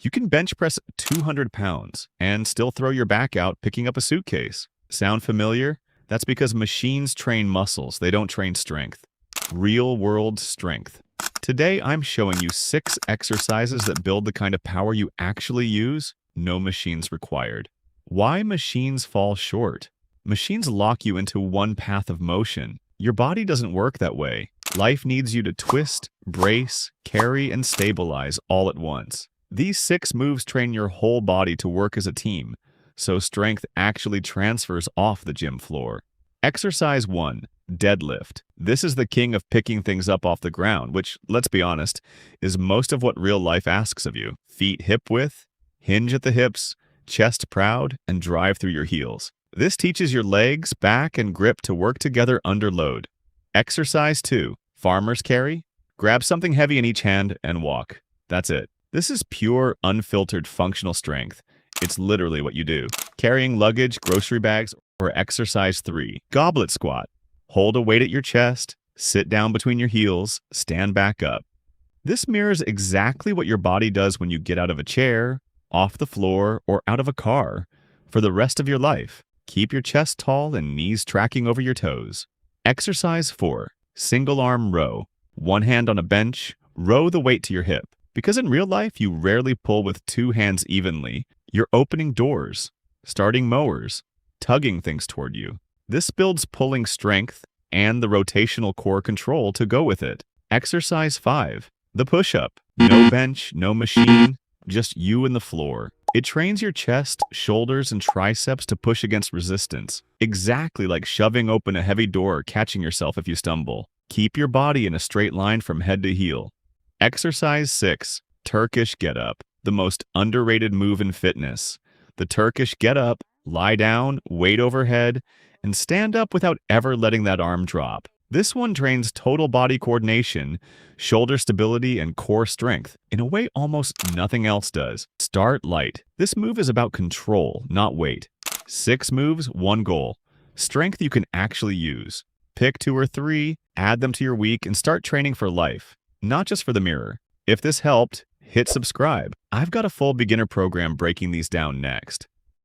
You can bench press 200 pounds and still throw your back out picking up a suitcase. Sound familiar? That's because machines train muscles, they don't train strength. Real world strength. Today, I'm showing you 6 exercises that build the kind of power you actually use, no machines required. Why machines fall short? Machines lock you into one path of motion. Your body doesn't work that way. Life needs you to twist, brace, carry, and stabilize all at once. These 6 moves train your whole body to work as a team, so strength actually transfers off the gym floor. Exercise 1. Deadlift. This is the king of picking things up off the ground, which, let's be honest, is most of what real life asks of you. Feet hip width, hinge at the hips, chest proud, and drive through your heels. This teaches your legs, back, and grip to work together under load. Exercise 2. Farmer's carry. Grab something heavy in each hand and walk. That's it. This is pure, unfiltered functional strength. It's literally what you do. Carrying luggage, grocery bags, or exercise 3. Goblet squat. Hold a weight at your chest, sit down between your heels, stand back up. This mirrors exactly what your body does when you get out of a chair, off the floor, or out of a car. For the rest of your life, keep your chest tall and knees tracking over your toes. Exercise 4. Single arm row. One hand on a bench, row the weight to your hip. Because in real life, you rarely pull with 2 hands evenly. You're opening doors, starting mowers, tugging things toward you. This builds pulling strength and the rotational core control to go with it. Exercise 5. The push-up. No bench, no machine, just you and the floor. It trains your chest, shoulders, and triceps to push against resistance, exactly like shoving open a heavy door or catching yourself if you stumble. Keep your body in a straight line from head to heel. Exercise 6. Turkish get-up. The most underrated move in fitness. The Turkish get-up, lie down, weight overhead, and stand up without ever letting that arm drop. This one trains total body coordination, shoulder stability, and core strength in a way almost nothing else does. Start light. This move is about control, not weight. 6 moves, 1 goal. Strength you can actually use. Pick 2 or 3, add them to your week, and start training for life, not just for the mirror. If this helped, hit subscribe. I've got a full beginner program breaking these down next.